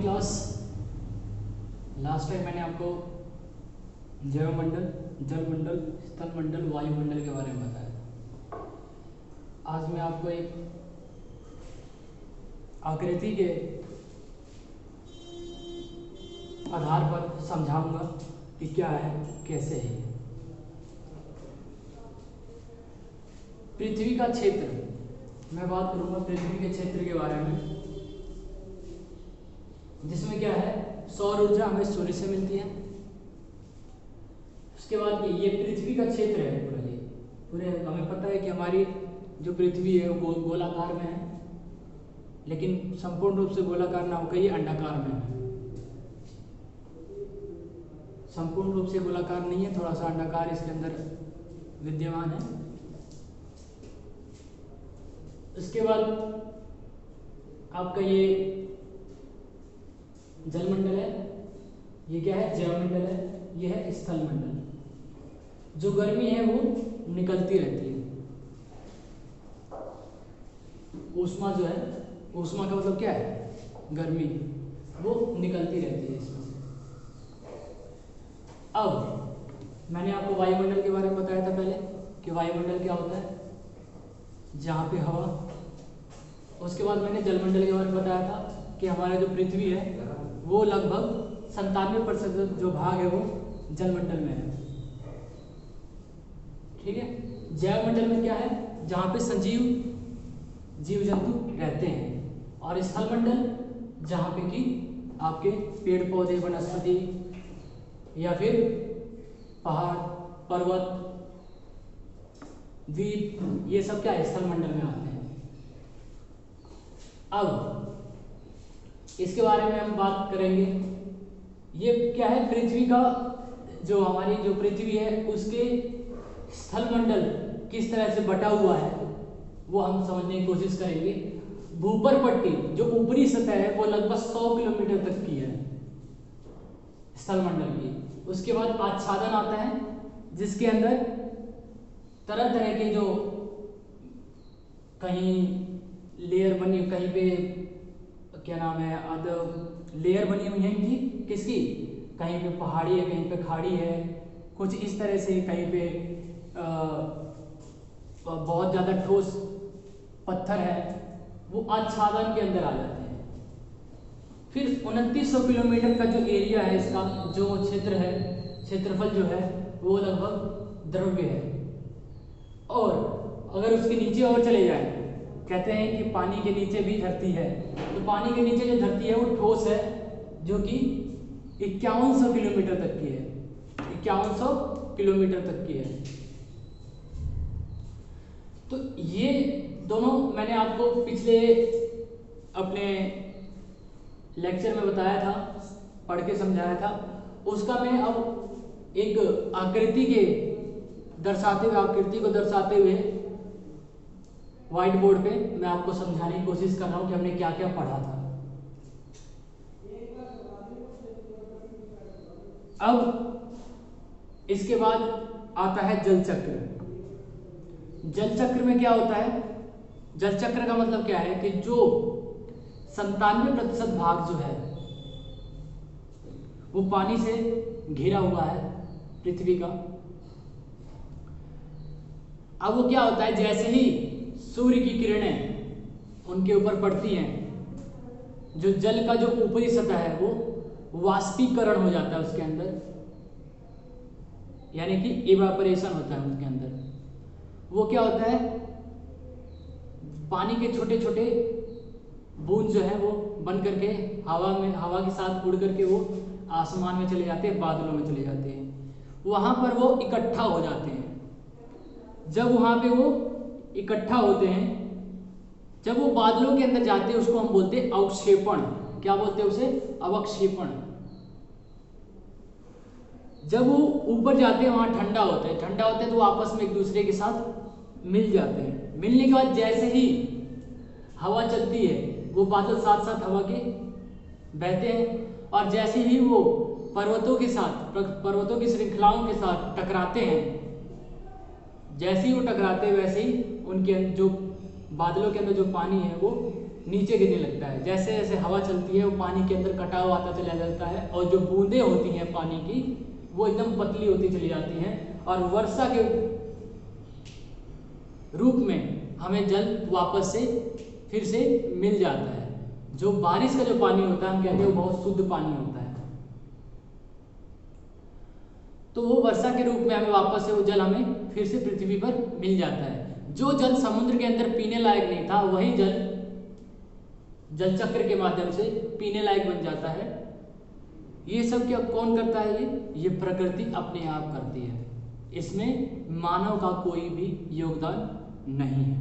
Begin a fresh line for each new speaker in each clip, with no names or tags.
Class last time मैंने आपको जैवमंडल, जलमंडल, स्थलमंडल, वायुमंडल के बारे में बताया। आज मैं आपको एक आकृति के आधार पर समझाऊंगा कि क्या है, कैसे है। पृथ्वी का क्षेत्र, मैं बात करूंगा पृथ्वी के क्षेत्र के बारे में, जिसमें क्या है, सौर ऊर्जा हमें सूर्य से मिलती है। उसके बाद ये पृथ्वी का क्षेत्र है पूरा। ये पूरे हमें पता है कि हमारी जो पृथ्वी है वो गोलाकार में है, लेकिन संपूर्ण रूप से गोलाकार ना होकर ये अंडाकार में है। संपूर्ण रूप से गोलाकार नहीं है, थोड़ा सा अंडाकार इसके अंदर विद्यमान है। इसके बाद आपका ये जलमंडल है, ये क्या है, जैवमंडल है, ये है स्थलमंडल। जो गर्मी है वो निकलती रहती है। ऊष्मा जो है, ऊष्मा का मतलब क्या है, गर्मी, वो निकलती रहती है इसमें से। अब मैंने आपको वायुमंडल के बारे में बताया था पहले कि वायुमंडल क्या होता है, जहाँ पे हवा। उसके बाद मैंने जलमंडल के बारे में बताया था कि हमारा जो पृथ्वी है वो लगभग 97% जो भाग है वो जलमंडल में है। ठीक है। जैवमंडल में क्या है, जहाँ पे सजीव जीव जंतु रहते हैं। और स्थलमंडल जहाँ पे कि आपके पेड़ पौधे, वनस्पति या फिर पहाड़, पर्वत, द्वीप, ये सब क्या है, स्थलमंडल में आते हैं। अब इसके बारे में हम बात करेंगे। ये क्या है, पृथ्वी का जो हमारी जो पृथ्वी है उसके स्थलमंडल किस तरह से बटा हुआ है वो हम समझने की कोशिश करेंगे। भूपर पट्टी जो ऊपरी सतह है वो लगभग 100 किलोमीटर तक की है स्थलमंडल की। उसके बाद आच्छादन आता है, जिसके अंदर तरह तरह के जो कहीं लेयर बनी, कहीं पे क्या नाम है, लेयर बनी हुई है इनकी, किसकी, कहीं पे पहाड़ी है, कहीं पे खाड़ी है, कुछ इस तरह से, कहीं पे बहुत ज़्यादा ठोस पत्थर है, वो आच्छादन के अंदर आ जाते हैं। फिर 2900 किलोमीटर का जो एरिया है, इसका जो क्षेत्र है, क्षेत्रफल जो है वो लगभग द्रव्य है। और अगर उसके नीचे और चले जाए, कहते हैं कि पानी के नीचे भी धरती है, तो पानी के नीचे जो धरती है वो ठोस है, जो कि 5100 किलोमीटर तक की है, 5100 किलोमीटर तक की है। तो ये दोनों मैंने आपको पिछले अपने लेक्चर में बताया था, पढ़ के समझाया था। उसका मैं अब एक आकृति के दर्शाते हुए, आकृति को दर्शाते हुए व्हाइट बोर्ड पे मैं आपको समझाने की कोशिश कर रहा हूँ कि हमने क्या क्या पढ़ा था। अब इसके बाद आता है जल चक्र। जल चक्र में क्या होता है, जल चक्र का मतलब क्या है कि जो 97% भाग जो है वो पानी से घिरा हुआ है पृथ्वी का। अब वो क्या होता है, जैसे ही सूर्य की किरणें उनके ऊपर पड़ती हैं, जो जल का जो ऊपरी सतह है वो वाष्पीकरण हो जाता है उसके अंदर, यानी कि इवापोरेशन होता है उनके अंदर। वो क्या होता है, पानी के छोटे छोटे बूंद जो है वो बन करके हवा में, हवा के साथ उड़ करके वो आसमान में चले जाते हैं, बादलों में चले जाते हैं। वहां पर वो इकट्ठा हो जाते हैं। जब वहां पे वो इकट्ठा होते हैं, जब वो बादलों के अंदर जाते हैं, उसको हम बोलते हैं अवक्षेपण। क्या बोलते हैं उसे, अवक्षेपण। जब वो ऊपर जाते हैं, वहां ठंडा होता है, ठंडा होते हैं तो वो आपस में एक दूसरे के साथ मिल जाते हैं। मिलने के बाद जैसे ही हवा चलती है, वो बादल साथ साथ हवा के बहते हैं, और जैसे ही वो पर्वतों के साथ, पर्वतों की श्रृंखलाओं के साथ टकराते हैं, जैसे ही वो टकराते हैं वैसे ही उनके जो बादलों के अंदर जो पानी है वो नीचे गिरने लगता है। जैसे जैसे हवा चलती है वो पानी के अंदर कटाव आता चला जाता है और जो बूंदें होती हैं पानी की वो एकदम पतली होती चली जाती हैं और वर्षा के रूप में हमें जल वापस से फिर से मिल जाता है। जो बारिश का जो पानी होता है हम कहते हैं वो बहुत शुद्ध पानी होता है, तो वो वर्षा के रूप में हमें वापस से वो जल हमें फिर से पृथ्वी पर मिल जाता है। जो जल समुद्र के अंदर पीने लायक नहीं था वही जल जल चक्र के माध्यम से पीने लायक बन जाता है। ये सब क्या कौन करता है? ये प्रकृति अपने आप करती है, इसमें मानव का कोई भी योगदान नहीं है।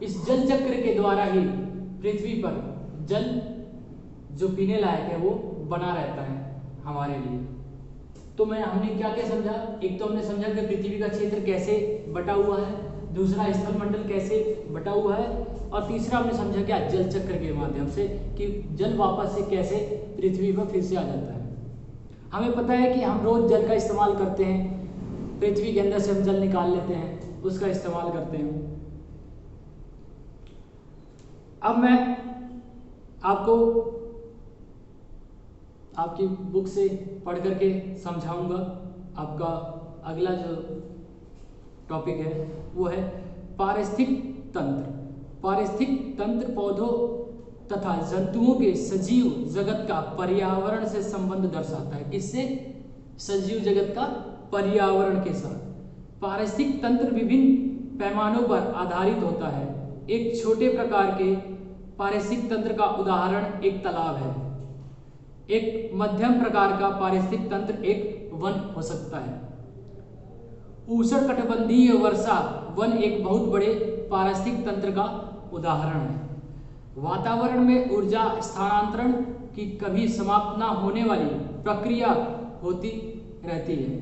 इस जल चक्र के द्वारा ही पृथ्वी पर जल जो पीने लायक है वो बना रहता है हमारे लिए। तो हमने क्या क्या समझा? एक तो हमने समझा कि पृथ्वी का क्षेत्र कैसे बटा हुआ है, दूसरा स्थल मंडल कैसे बटा हुआ है, और तीसरा हमने समझा क्या जल चक्र के माध्यम से कि जल वापस से कैसे पृथ्वी पर फिर से आ जाता है। हमें पता है कि हम रोज जल का इस्तेमाल करते हैं, पृथ्वी के अंदर से हम जल निकाल लेते हैं, उसका इस्तेमाल करते हैं। अब मैं आपको आपकी बुक से पढ़ करके समझाऊंगा। आपका अगला जो टॉपिक है वो है पारिस्थितिक तंत्र। पारिस्थितिक तंत्र पौधों तथा जंतुओं के सजीव जगत का पर्यावरण से संबंध दर्शाता है। किससे? सजीव जगत का पर्यावरण के साथ। पारिस्थितिक तंत्र विभिन्न पैमानों पर आधारित होता है। एक छोटे प्रकार के पारिस्थितिक तंत्र का उदाहरण एक तालाब है। एक मध्यम प्रकार का पारिस्थितिक तंत्र एक वन हो सकता है। उष्णकटिबंधीय वर्षा वन एक बहुत बड़े पारिस्थितिक तंत्र का उदाहरण है। वातावरण में ऊर्जा स्थानांतरण की कभी समाप्त न होने वाली प्रक्रिया होती रहती है।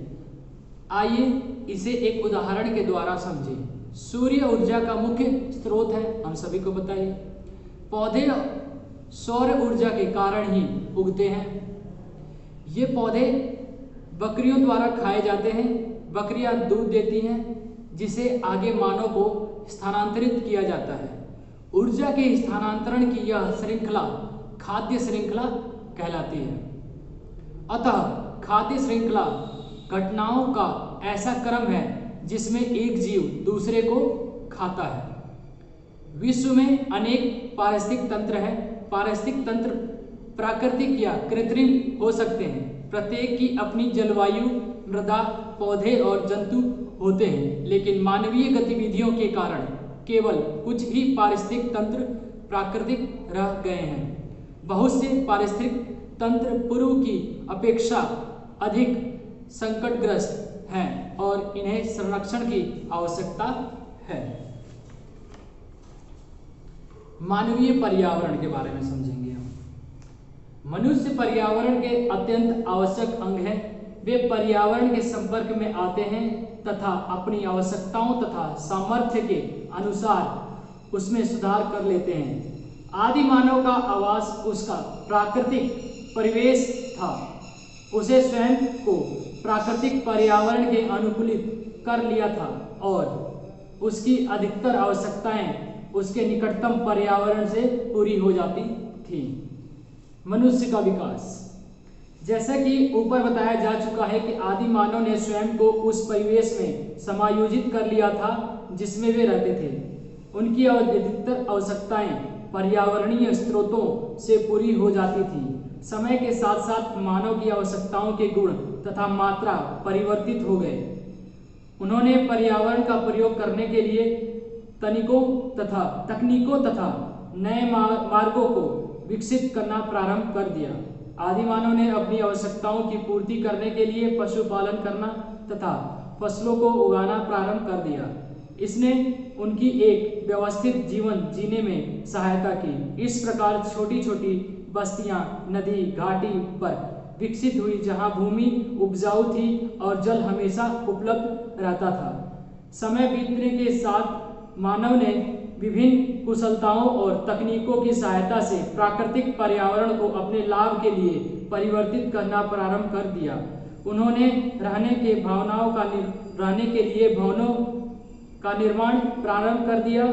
आइए इसे एक उदाहरण के द्वारा समझें। सूर्य ऊर्जा का मुख्य स्रोत है, हम सभी को पता है। पौधे सौर ऊर्जा के कारण ही उगते हैं। ये पौधे बकरियों द्वारा खाए जाते हैं। बकरियां दूध देती हैं जिसे आगे मानव को स्थानांतरित किया जाता है। ऊर्जा के स्थानांतरण की यह श्रृंखला खाद्य श्रृंखला कहलाती है। अतः खाद्य श्रृंखला घटनाओं का ऐसा क्रम है जिसमें एक जीव दूसरे को खाता है। विश्व में अनेक पारिस्थितिक तंत्र हैं। पारिस्थितिक तंत्र प्राकृतिक या कृत्रिम हो सकते हैं। प्रत्येक की अपनी जलवायु, मृदा, पौधे और जंतु होते हैं, लेकिन मानवीय गतिविधियों के कारण केवल कुछ ही पारिस्थितिक तंत्र प्राकृतिक रह गए हैं। बहुत से पारिस्थितिक तंत्र पूर्व की अपेक्षा अधिक संकटग्रस्त हैं और इन्हें संरक्षण की आवश्यकता है। मानवीय पर्यावरण के बारे में समझेंगे हम। मनुष्य पर्यावरण के अत्यंत आवश्यक अंग हैं। वे पर्यावरण के संपर्क में आते हैं तथा अपनी आवश्यकताओं तथा सामर्थ्य के अनुसार उसमें सुधार कर लेते हैं। आदि मानव का आवास उसका प्राकृतिक परिवेश था। उसे स्वयं को प्राकृतिक पर्यावरण के अनुकूलित कर लिया था और उसकी अधिकतर आवश्यकताएं उसके निकटतम पर्यावरण से पूरी हो जाती थी। मनुष्य का विकास, जैसा कि ऊपर बताया जा चुका है कि आदि मानव ने स्वयं को उस परिवेश में समायोजित कर लिया था जिसमें वे रहते थे। उनकी अधिकतर आवश्यकताएं पर्यावरणीय स्रोतों से पूरी हो जाती थी। समय के साथ साथ मानव की आवश्यकताओं के गुण तथा मात्रा परिवर्तित हो गए। उन्होंने पर्यावरण का प्रयोग करने के लिए तकनीकों तथा नए मार्गों को विकसित करना प्रारंभ कर दिया। आदि मानव ने अपनी आवश्यकताओं की पूर्ति करने के लिए पशुपालन करना तथा फसलों को उगाना प्रारंभ कर दिया। इसने उनकी एक व्यवस्थित जीवन जीने में सहायता की। इस प्रकार छोटी छोटी बस्तियां नदी घाटी पर विकसित हुई जहां भूमि उपजाऊ थी और जल हमेशा उपलब्ध रहता था। समय बीतने के साथ मानव ने विभिन्न कुशलताओं और तकनीकों की सहायता से प्राकृतिक पर्यावरण को अपने लाभ के लिए परिवर्तित करना प्रारंभ कर दिया। उन्होंने रहने के लिए भवनों का निर्माण प्रारंभ कर दिया।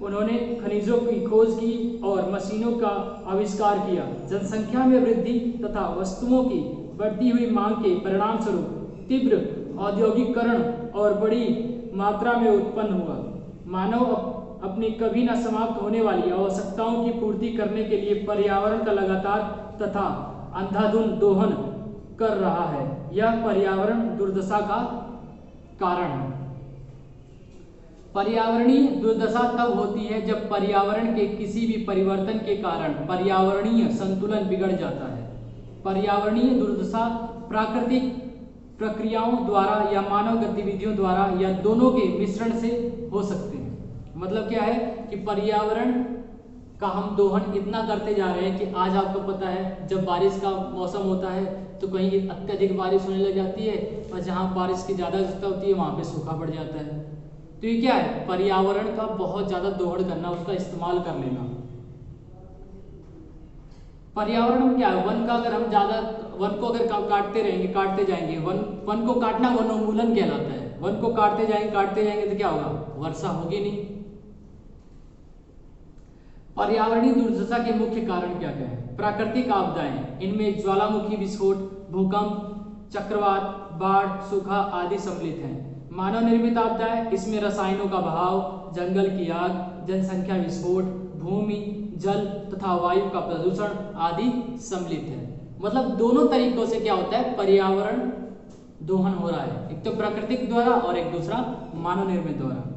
उन्होंने खनिजों की खोज की और मशीनों का आविष्कार किया। जनसंख्या में वृद्धि तथा वस्तुओं की बढ़ती हुई मांग के परिणाम स्वरूप तीव्र औद्योगिकीकरण और बड़ी मात्रा में उत्पन्न हुआ। मानव अपनी कभी न समाप्त होने वाली आवश्यकताओं की पूर्ति करने के लिए पर्यावरण का लगातार तथा अंधाधुंध दोहन कर रहा है। यह पर्यावरण दुर्दशा का कारण है। पर्यावरणीय दुर्दशा तब होती है जब पर्यावरण के किसी भी परिवर्तन के कारण पर्यावरणीय संतुलन बिगड़ जाता है। पर्यावरणीय दुर्दशा प्राकृतिक प्रक्रियाओं द्वारा या मानव गतिविधियों द्वारा या दोनों के मिश्रण से हो सकते हैं। मतलब क्या है कि पर्यावरण का हम दोहन इतना करते जा रहे हैं कि आज आपको पता है जब बारिश का मौसम होता है तो कहीं अत्यधिक बारिश होने लग जाती है और जहाँ बारिश की ज़्यादा आवश्यकता होती है वहाँ पे सूखा पड़ जाता है। तो ये क्या है, पर्यावरण का बहुत ज़्यादा दोहन करना, उसका इस्तेमाल कर लेना। पर्यावरण में क्या है, वन का अगर हम ज़्यादा वन को अगर काटते जाएंगे, वन को काटना वनोन्मूलन कहलाता है। वन को काटते जाएंगे तो क्या होगा, वर्षा होगी नहीं। पर्यावरणीय दुर्दशा के मुख्य कारण क्या क्या है? प्राकृतिक आपदाएं, इनमें ज्वालामुखी विस्फोट, भूकंप, चक्रवात, बाढ़, सूखा आदि सम्मिलित हैं। मानव निर्मित आपदाएं, इसमें रसायनों का बहाव, जंगल की आग, जनसंख्या विस्फोट, भूमि, जल तथा वायु का प्रदूषण आदि सम्मिलित है। मतलब दोनों तरीकों से क्या होता है, पर्यावरण दोहन हो रहा है, एक तो प्राकृतिक द्वारा और एक दूसरा मानव निर्मित द्वारा।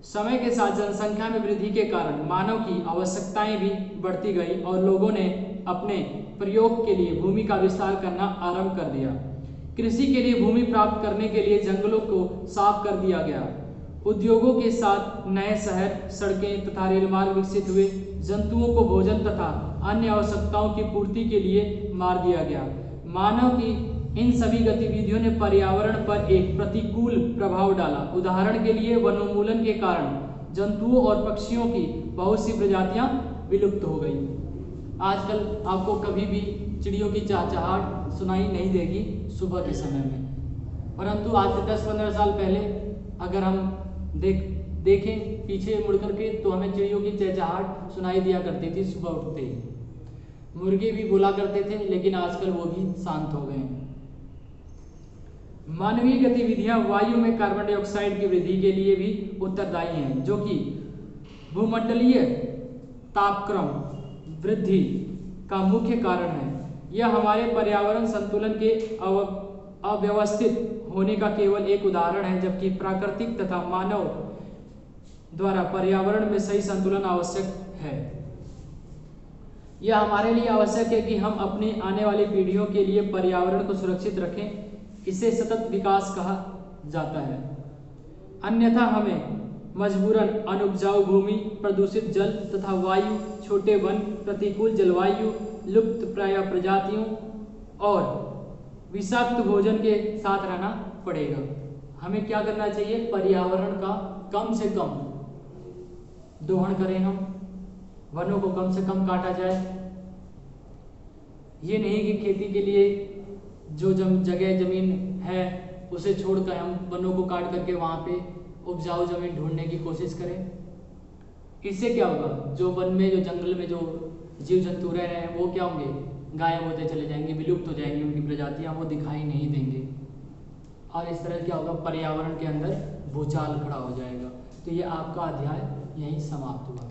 समय के साथ जनसंख्या में वृद्धि के कारण मानव की आवश्यकताएं भी बढ़ती गई और लोगों ने अपने प्रयोग के लिए भूमि का विस्तार करना आरंभ कर दिया। कृषि के लिए भूमि प्राप्त करने के लिए जंगलों को साफ कर दिया गया। उद्योगों के साथ नए शहर, सड़कें तथा रेलमार्ग विकसित हुए। जंतुओं को भोजन तथा अन्य आवश्यकताओं की पूर्ति के लिए मार दिया गया। मानव की इन सभी गतिविधियों ने पर्यावरण पर एक प्रतिकूल प्रभाव डाला। उदाहरण के लिए वनोन्मूलन के कारण जंतुओं और पक्षियों की बहुत सी प्रजातियां विलुप्त हो गई। आजकल आपको कभी भी चिड़ियों की चहचहाट सुनाई नहीं देगी सुबह के समय में, परंतु आज से 10-15 साल पहले अगर हम देखें पीछे मुड़ करके तो हमें चिड़ियों की चहचहाट सुनाई दिया करती थी सुबह उठते ही। मुर्गे भी बोला करते थे, लेकिन आजकल वो भी शांत हो गए हैं। मानवीय गतिविधियां वायु में कार्बन डाइऑक्साइड की वृद्धि के लिए भी उत्तरदायी हैं, जो कि भूमंडलीय तापक्रम वृद्धि का मुख्य कारण है। यह हमारे पर्यावरण संतुलन के अव्यवस्थित होने का केवल एक उदाहरण है, जबकि प्राकृतिक तथा मानव द्वारा पर्यावरण में सही संतुलन आवश्यक है। यह हमारे लिए आवश्यक है कि हम अपने आने वाली पीढ़ियों के लिए पर्यावरण को सुरक्षित रखें। इसे सतत विकास कहा जाता है, अन्यथा हमें मजबूरन अनुपजाऊ भूमि, प्रदूषित जल तथा वायु, छोटे वन, प्रतिकूल जलवायु, लुप्त प्राय प्रजातियों और विषाक्त भोजन के साथ रहना पड़ेगा। हमें क्या करना चाहिए, पर्यावरण का कम से कम दोहन करें, हम वनों को कम से कम काटा जाए। ये नहीं कि खेती के लिए जो जगह जमीन है उसे छोड़कर हम वनों को काट करके वहाँ पे उपजाऊ जमीन ढूंढने की कोशिश करें। इससे क्या होगा, जो वन में, जो जंगल में जो जीव जंतु रह रहे हैं वो क्या होंगे, गायब होते चले जाएंगे, विलुप्त हो जाएंगी, उनकी प्रजातियां वो दिखाई नहीं देंगे। और इस तरह क्या होगा, पर्यावरण के अंदर भूचाल खड़ा हो जाएगा। तो ये आपका अध्याय यहीं समाप्त हुआ।